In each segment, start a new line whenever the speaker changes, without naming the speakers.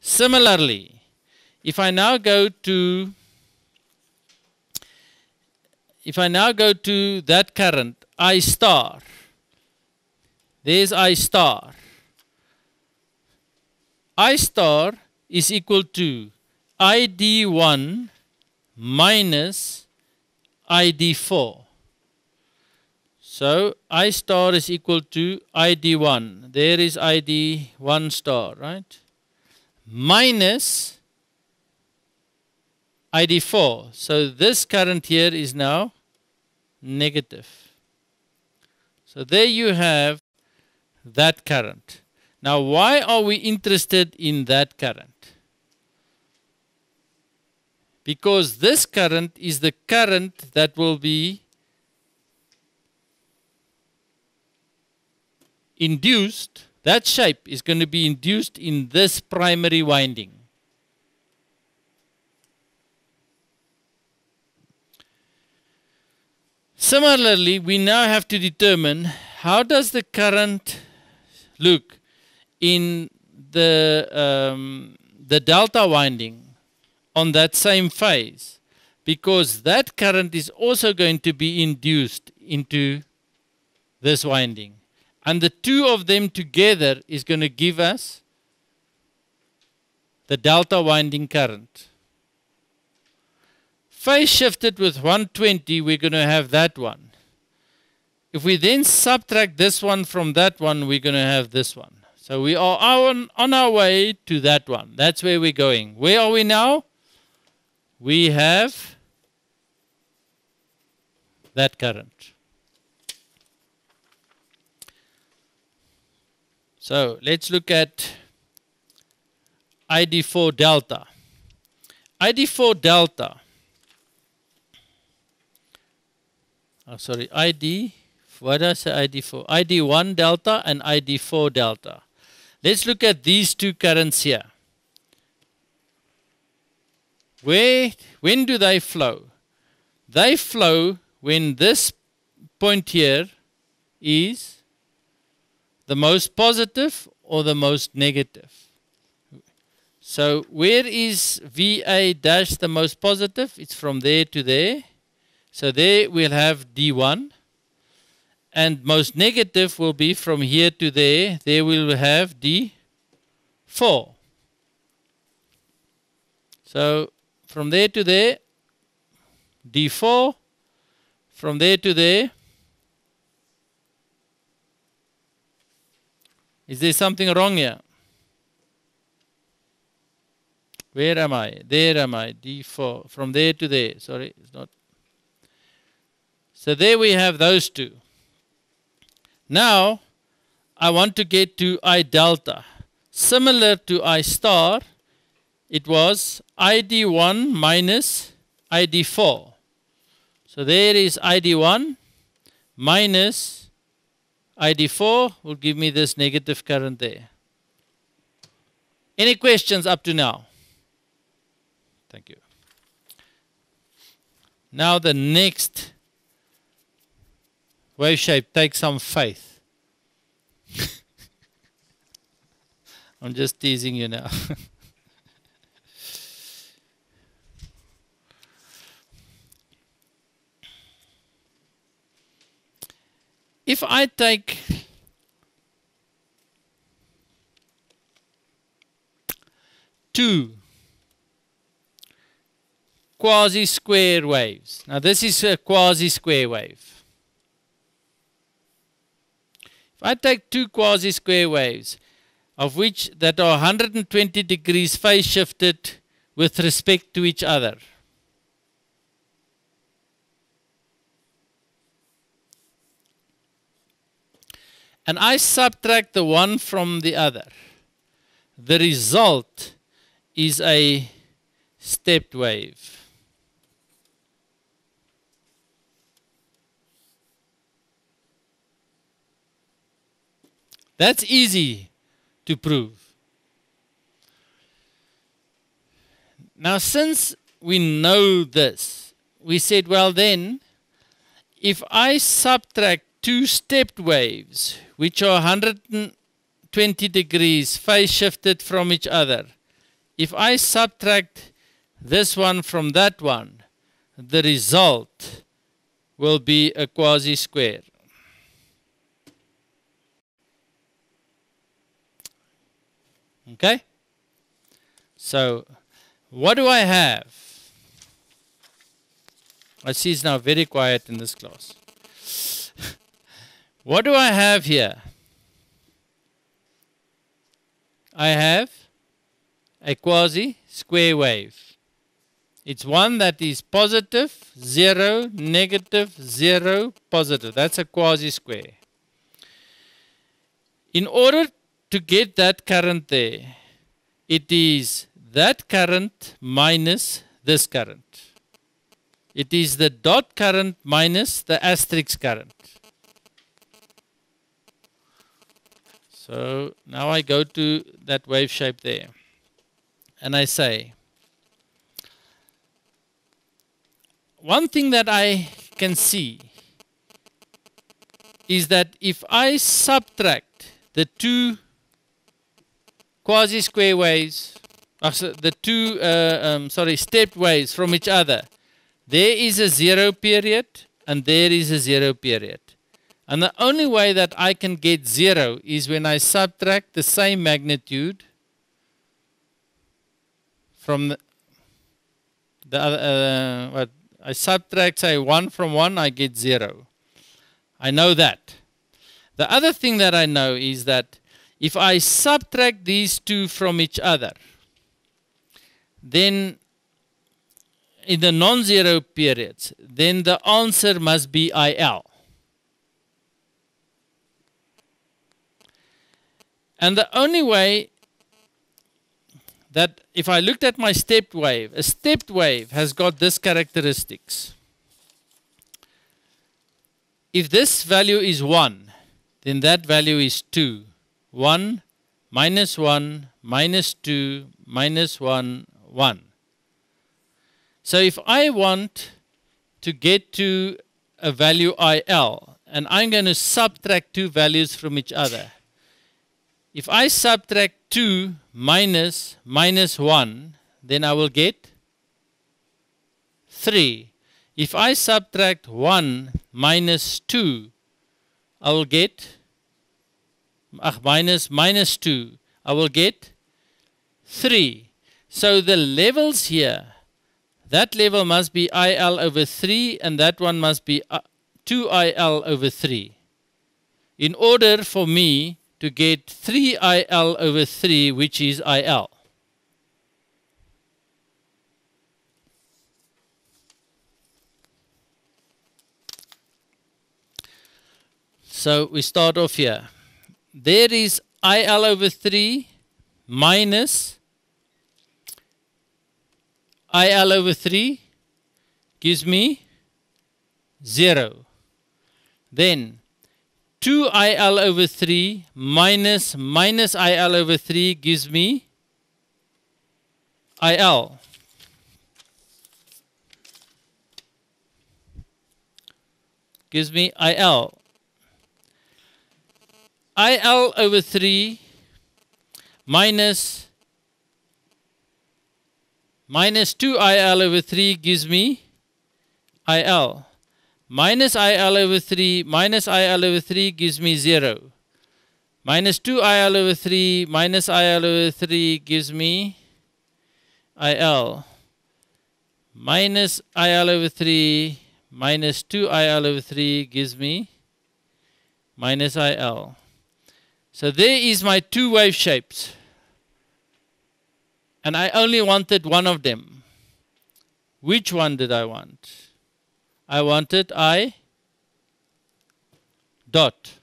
Similarly, if I now go to that current, I star, there's I star. I star is equal to ID1 minus ID4. So I star is equal to ID1. There is ID1 star, right? Minus ID4. So this current here is now negative. So there you have that current. Now why are we interested in that current? Because this current is the current that will be induced, that shape is going to be induced in this primary winding. Similarly, we now have to determine how does the current look in the delta winding on that same phase, because that current is also going to be induced into this winding. And the two of them together is going to give us the delta winding current. Phase shifted with 120, we're going to have that one. If we then subtract this one from that one, we're going to have this one. So we are on our way to that one. That's where we're going. Where are we now? We have that current. So let's look at ID4 delta. ID4 delta. Oh, sorry, what did I say ID4? ID1 delta and ID4 delta. Let's look at these two currents here. When do they flow? They flow when this point here is the most positive or the most negative. So where is VA dash the most positive? It's from there to there. So there we'll have D1. And most negative will be from here to there. There we'll have D4. So from there to there, D4. From there to there. Is there something wrong here? Where am I? There am I, D4. From there to there. Sorry, it's not. So there we have those two. Now, I want to get to I delta. Similar to I star, it was ID1 minus ID4. So there is ID1 minus ID4 will give me this negative current there. Any questions up to now? Thank you. Now the next wave shape takes some faith. I'm just teasing you now. If I take two quasi-square waves. Now this is a quasi-square wave. If I take two quasi-square waves, of which that are 120 degrees phase shifted with respect to each other. And I subtract the one from the other. The result is a stepped wave. That's easy to prove. Now, since we know this, we said, well then, if I subtract two stepped waves, which are 120 degrees phase shifted from each other, if I subtract this one from that one, the result will be a quasi-square. Okay? So, what do I have? I see it's now very quiet in this class. What do I have here? I have a quasi-square wave. It's one that is positive, 0, negative, 0, positive. That's a quasi-square. In order to get that current there, it is that current minus this current. It is the dot current minus the asterisk current. So now I go to that wave shape there. And I say, one thing that I can see is that if I subtract the two quasi-square waves, the two stepped waves from each other, there is a 0 period and there is a 0 period. And the only way that I can get 0 is when I subtract the same magnitude from the other, I subtract, say, 1 from 1, I get 0. I know that. The other thing that I know is that if I subtract these two from each other, then in the non-zero periods, then the answer must be IL. And the only way that if I looked at my stepped wave, a stepped wave has got this characteristics. If this value is 1, then that value is 2. 1, minus 1, minus 2, minus 1, 1. So if I want to get to a value IL, and I'm going to subtract two values from each other, if I subtract 2 minus 1, then I will get 3. If I subtract 1 minus 2, I will get minus 2, I will get 3. So the levels here, that level must be IL over 3 and that one must be 2IL over 3. In order for me to get 3IL over 3, which is IL. So we start off here. There is IL over 3 minus IL over 3 gives me 0. Then 2IL over 3 minus IL over 3 gives me IL. Gives me IL. IL over 3 minus 2IL over 3 gives me IL. Minus IL over 3 minus IL over 3 gives me 0. Minus 2IL over 3 minus IL over 3 gives me IL. Minus IL over 3 minus 2IL over 3 gives me minus IL. So there is my two wave shapes. And I only wanted one of them. Which one did I want? I wanted I dot.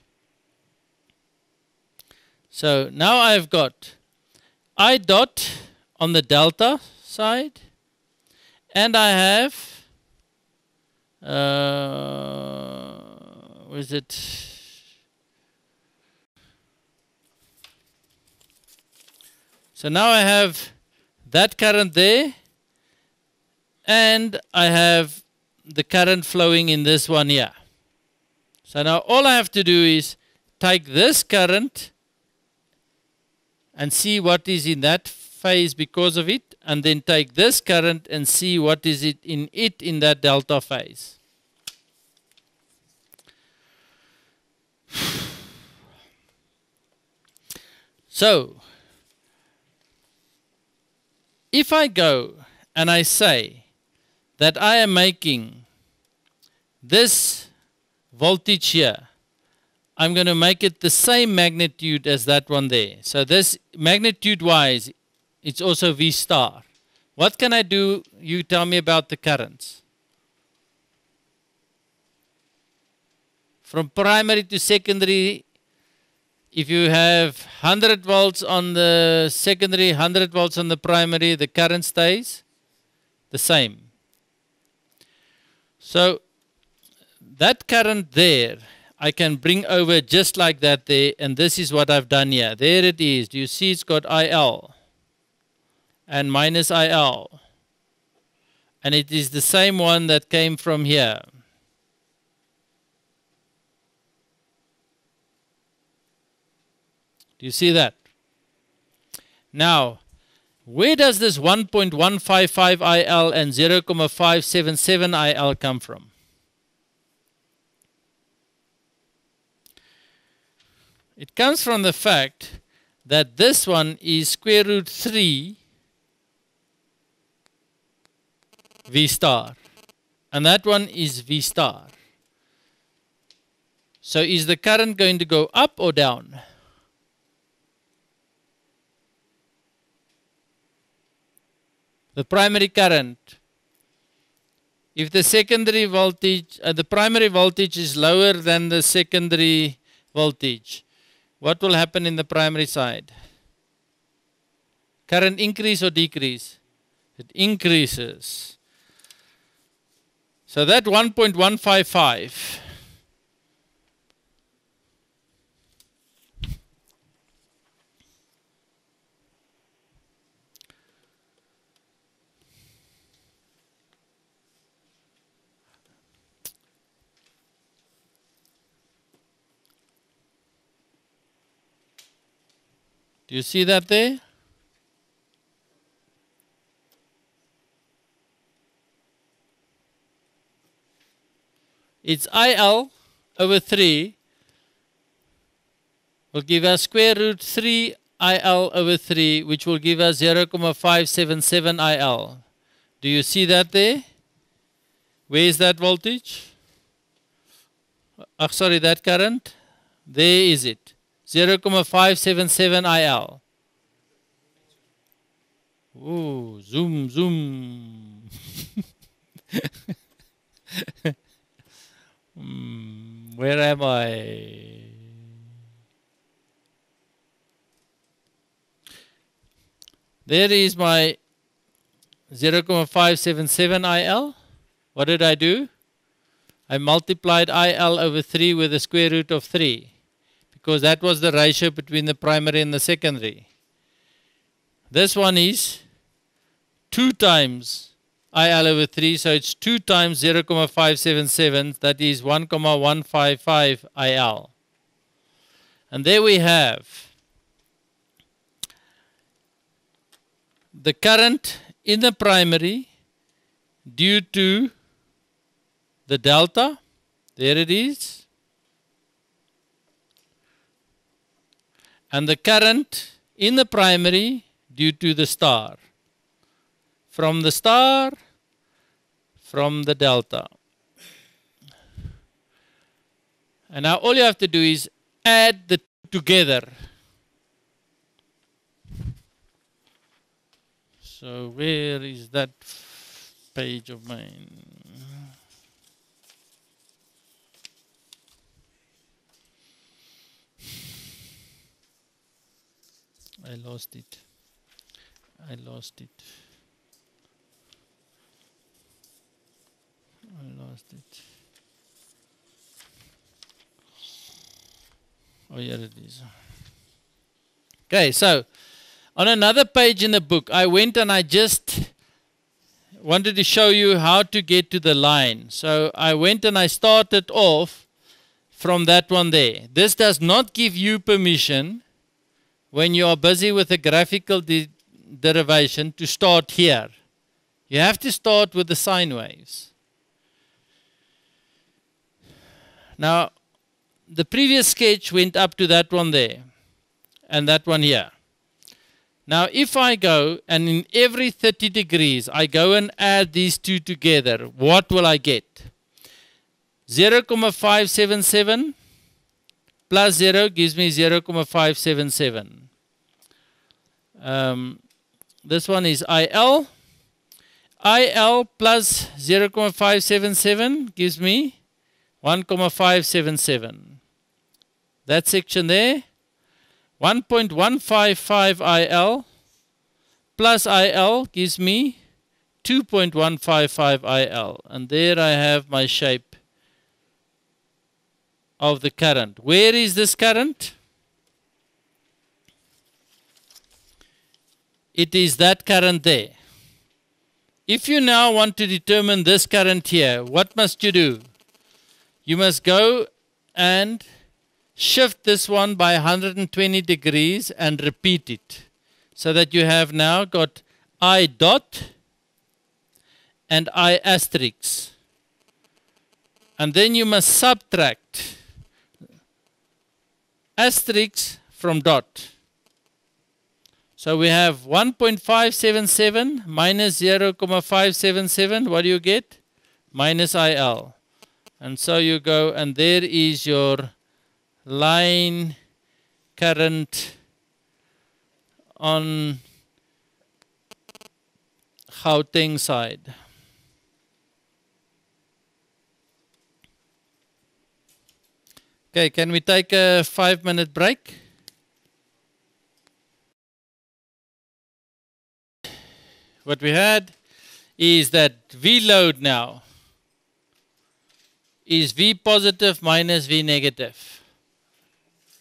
So now I've got I dot on the delta side, and I have where is it? So now I have that current there, and I have the current flowing in this one here. So now all I have to do is take this current and see what is in that phase because of it, and then take this current and see what is it in that delta phase. So, if I go and I say that I am making this voltage here, I'm going to make it the same magnitude as that one there. So this magnitude-wise, it's also V star. What can I do? You tell me about the currents. From primary to secondary, if you have 100 volts on the secondary, 100 volts on the primary, the current stays the same. So that current there, I can bring over just like that there, and this is what I've done here. There it is. Do you see it's got IL and minus IL? And it is the same one that came from here. Do you see that? Now, where does this 1.155 IL and 0.577 IL come from? It comes from the fact that this one is square root 3 V star, and that one is V star. So is the current going to go up or down? The primary current, if the secondary voltage, the primary voltage is lower than the secondary voltage, what will happen in the primary side? Current increase or decrease? It increases. So that 1.155 do you see that there? It's IL over 3 will give us square root 3 IL over 3, which will give us 0.577 IL. Do you see that there? Where is that voltage? Sorry, that current? There is it. 0.577 IL. Ooh, zoom, zoom. Where am I? There is my 0.577 IL. What did I do? I multiplied IL over 3 with the square root of 3, because that was the ratio between the primary and the secondary. This one is 2 times IL over 3, so it's 2 times 0.577, that is 1.155 IL. And there we have the current in the primary due to the delta. There it is. And the current in the primary due to the star. From the star, from the delta. And now all you have to do is add the two together. So where is that page of mine? I lost it. I lost it. I lost it. Oh, here it is. Okay, so on another page in the book, I went and I just wanted to show you how to get to the line. So I went and I started off from that one there. This does not give you permission, when you are busy with a graphical derivation to start here. You have to start with the sine waves. Now, the previous sketch went up to that one there, and that one here. Now, if I go, and in every 30 degrees, I go and add these two together, what will I get? 0,577 plus 0 gives me 0,577. This one is IL. IL plus 0,577 gives me 1,577. That section there, 1.155 IL plus IL gives me 2.155 IL. And there I have my shape of the current. Where is this current? It is that current there. If you now want to determine this current here, what must you do? You must go and shift this one by 120 degrees and repeat it. So that you have now got I dot and I asterisk. And then you must subtract asterisk from dot. So we have 1.577 minus 0,577. What do you get? Minus IL. And so you go, and there is your line current on Gauteng side. Okay, can we take a 5-minute break? What we had is that V load now is V positive minus V negative.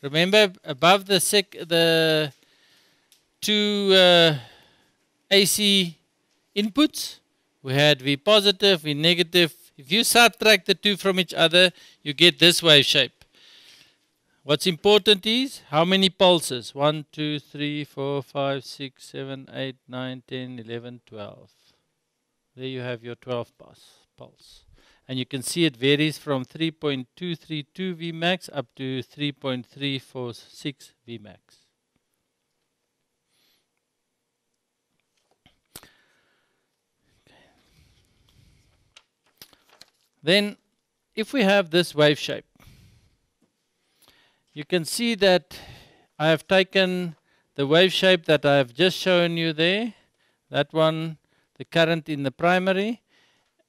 Remember, above the two AC inputs, we had V positive, V negative. If you subtract the two from each other, you get this wave shape. What's important is how many pulses? 1, 2, 3, 4, 5, 6, 7, 8, 9, 10, 11, 12. There you have your 12 pulse. And you can see it varies from 3.232 Vmax up to 3.346 Vmax. Then, if we have this wave shape, you can see that I have taken the wave shape that I have just shown you there, that one, the current in the primary,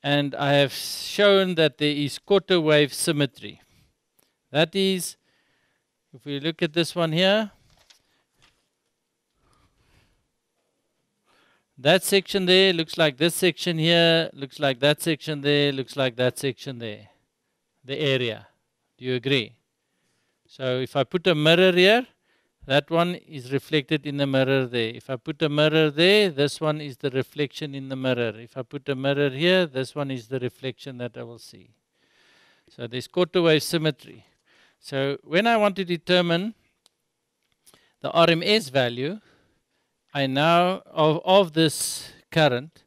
and I have shown that there is quarter wave symmetry. That is, if we look at this one here, that section there looks like this section here, looks like that section there, looks like that section there. The area. Do you agree? So if I put a mirror here, that one is reflected in the mirror there. If I put a mirror there, this one is the reflection in the mirror. If I put a mirror here, this one is the reflection that I will see. So there's quarter wave symmetry. So when I want to determine the RMS value, I now, of this current,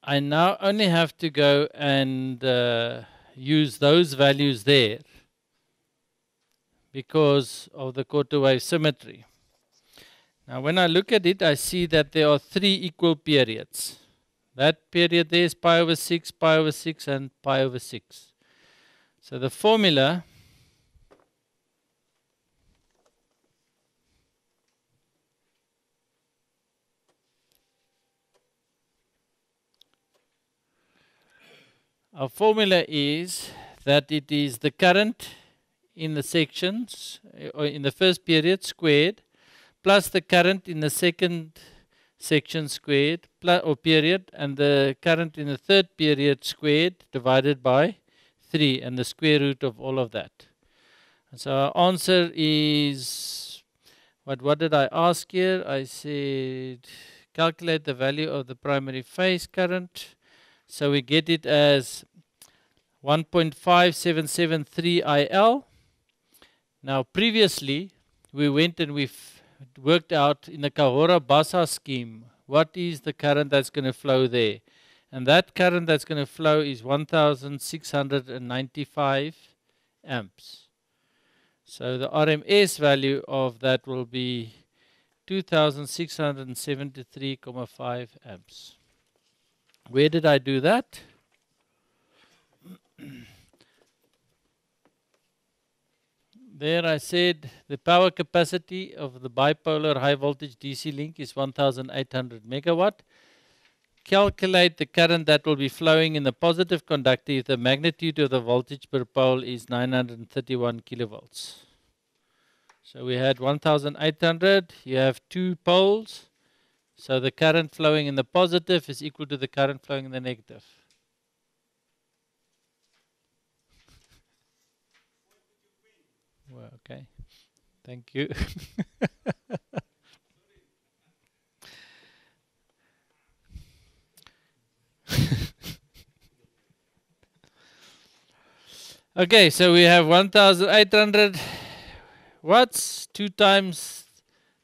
I now only have to go and use those values there, because of the quarter wave symmetry. Now when I look at it, I see that there are 3 equal periods. That period there is pi over 6, pi over 6, and pi over 6. So the formula our formula is that it is the current in the sections, or in the first period squared, plus the current in the second section squared, or period, and the current in the third period squared, divided by 3, and the square root of all of that. And so our answer is, what did I ask here? I said, calculate the value of the primary phase current. So we get it as 1.5773 IL. Now previously we went and we've worked out in the Kahora Bassa scheme what is the current that's going to flow there? And that current that's going to flow is 1695 amps. So the RMS value of that will be 2673.5 amps. Where did I do that? There I said the power capacity of the bipolar high voltage DC link is 1800 megawatt. Calculate the current that will be flowing in the positive conductor if the magnitude of the voltage per pole is 931 kilovolts. So we had 1800, you have 2 poles, so the current flowing in the positive is equal to the current flowing in the negative. Well, okay, thank you. Okay, so we have 1800 watts, 2 times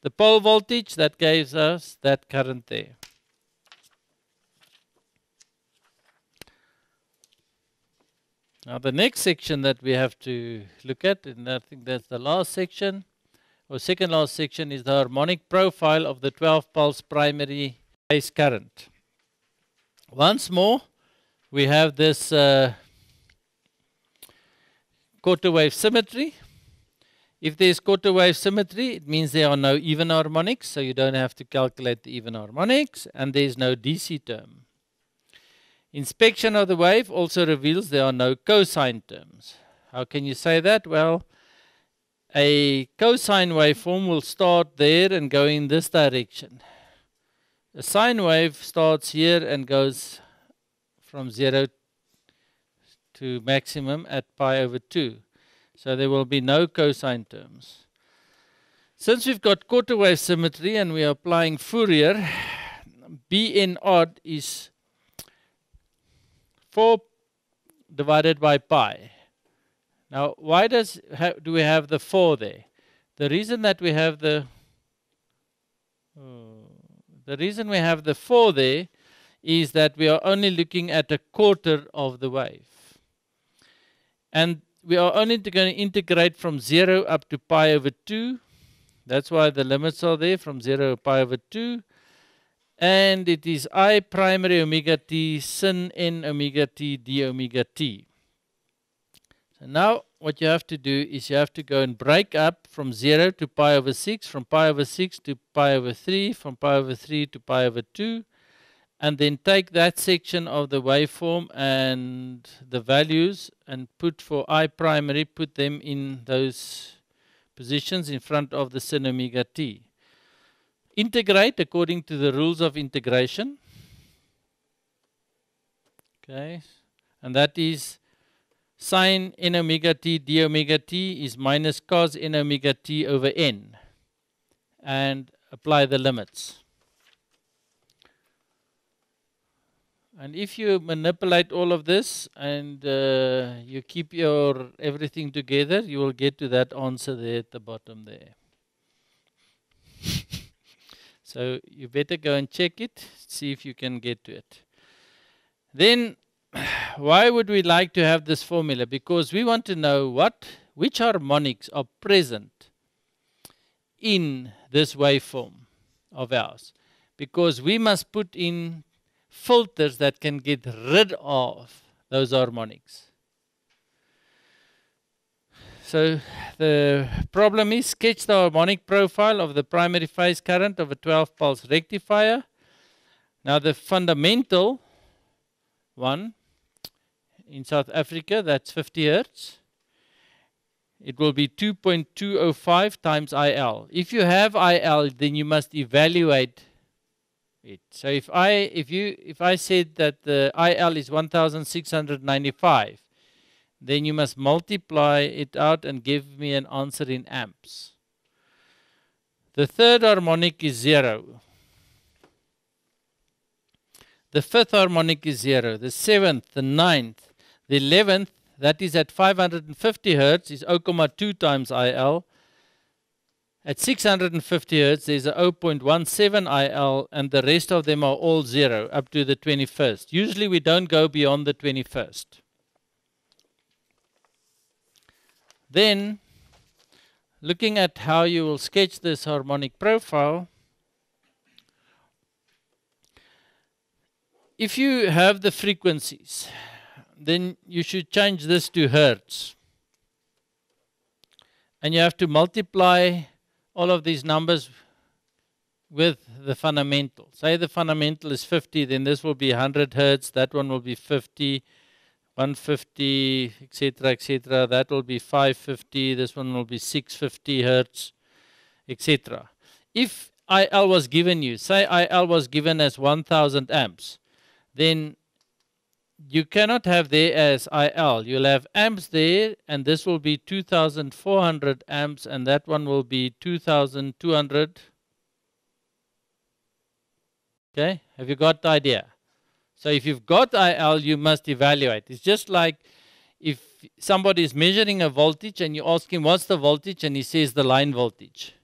the pole voltage, that gives us that current there. Now the next section that we have to look at, and I think that's the last section, or second last section, is the harmonic profile of the 12 pulse primary phase current. Once more, we have this quarter wave symmetry. If there's quarter wave symmetry, it means there are no even harmonics, so you don't have to calculate the even harmonics, and there's no DC term. Inspection of the wave also reveals there are no cosine terms. How can you say that? Well, a cosine waveform will start there and go in this direction. A sine wave starts here and goes from 0 to maximum at pi over 2. So there will be no cosine terms. Since we've got quarter wave symmetry and we are applying Fourier, Bn odd is 4 divided by pi. Now, why do we have the 4 there? The reason that we have the 4 there is that we are only looking at a quarter of the wave. And we are only going to integrate from 0 up to pi over 2. That's why the limits are there from 0 to pi over 2. And it is I primary omega t sin n omega t d omega t. So now what you have to do is you have to go and break up from 0 to pi over 6, from pi over 6 to pi over 3, from pi over 3 to pi over 2. And then take that section of the waveform and the values and put for I primary, put them in those positions in front of the sin omega t. Integrate according to the rules of integration. Okay, and that is sine n omega t d omega t is minus cos n omega t over n. And apply the limits. And if you manipulate all of this and you keep your everything together, you will get to that answer there at the bottom there. So you better go and check it, see if you can get to it. Then, why would we like to have this formula? Because we want to know which harmonics are present in this waveform of ours. Because we must put in filters that can get rid of those harmonics. So the problem is sketch the harmonic profile of the primary phase current of a 12 pulse rectifier. Now the fundamental one in South Africa, that's 50 Hertz. It will be 2.205 times IL. If you have IL, then you must evaluate it. So if I said that the IL is 1695, then you must multiply it out and give me an answer in amps. The third harmonic is 0. The fifth harmonic is 0. The seventh, the ninth, the 11th, that is at 550 Hertz, is 0.2 times IL. At 650 Hertz, there's a 0.17 IL, and the rest of them are all 0 up to the 21st. Usually we don't go beyond the 21st. Then, looking at how you will sketch this harmonic profile, if you have the frequencies, then you should change this to Hertz. And you have to multiply all of these numbers with the fundamental. Say the fundamental is 50, then this will be 100 Hertz, that one will be 50, 150, etc., etc. That will be 550, this one will be 650 Hertz, etc. If IL was given you, say IL was given as 1000 amps, then you cannot have there as IL. You'll have amps there, and this will be 2400 amps, and that one will be 2200. Okay, have you got the idea? So if you've got IL, you must evaluate. It's just like if somebody is measuring a voltage and you ask him what's the voltage, and he says the line voltage.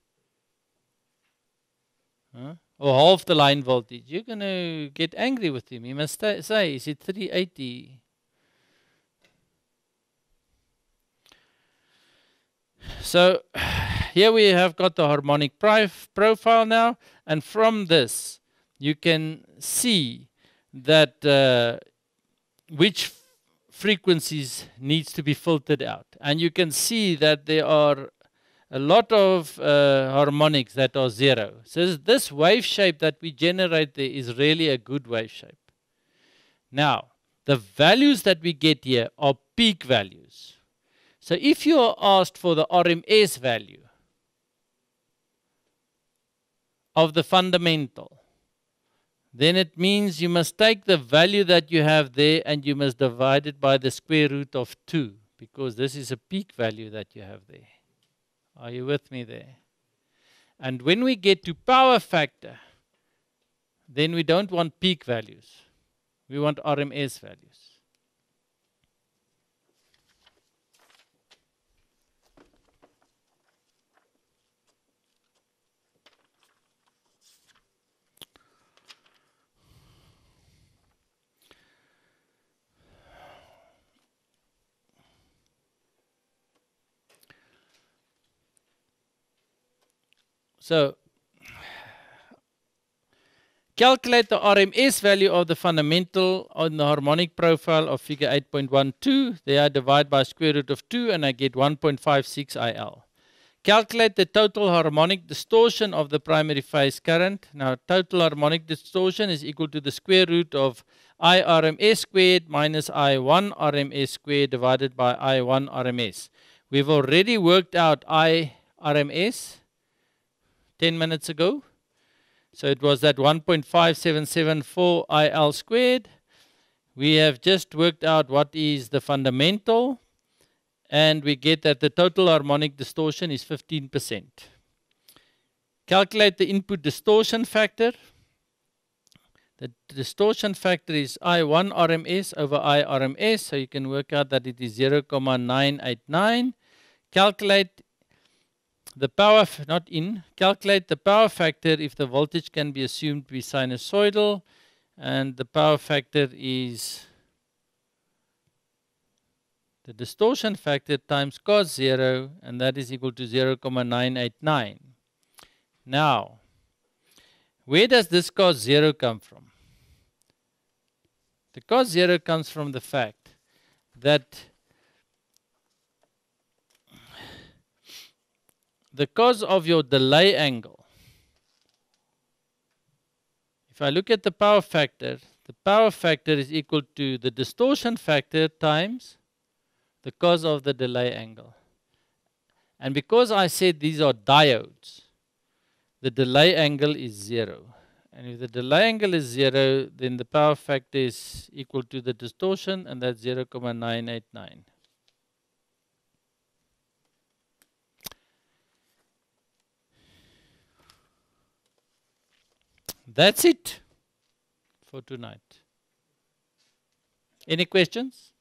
Or half the line voltage, you're going to get angry with him. You must say, is it 380? So here we have got the harmonic profile now, and from this you can see that which frequencies needs to be filtered out. And you can see that there are a lot of harmonics that are 0. So this wave shape that we generate there is really a good wave shape. Now, the values that we get here are peak values. So if you are asked for the RMS value of the fundamental, then it means you must take the value that you have there and you must divide it by the square root of 2, because this is a peak value that you have there. Are you with me there? And when we get to power factor, then we don't want peak values. We want RMS values. So, calculate the RMS value of the fundamental on the harmonic profile of figure 8.12. There I divide by square root of 2 and I get 1.56 IL. Calculate the total harmonic distortion of the primary phase current. Now, total harmonic distortion is equal to the square root of I RMS squared minus I1 RMS squared divided by I1 RMS. We've already worked out I RMS 10 minutes ago. So it was that 1.5774 IL squared. We have just worked out what is the fundamental, and we get that the total harmonic distortion is 15%. Calculate the input distortion factor. The distortion factor is I1 RMS over I RMS, so you can work out that it is 0.989. Calculate the power, calculate the power factor if the voltage can be assumed to be sinusoidal, and the power factor is the distortion factor times cos 0, and that is equal to 0.989. Now, where does this cos 0 come from? The cos 0 comes from the fact that the cos of your delay angle, if I look at the power factor is equal to the distortion factor times the cos of the delay angle. And because I said these are diodes, the delay angle is 0. And if the delay angle is 0, then the power factor is equal to the distortion, and that's 0.989. That's it for tonight. Any questions?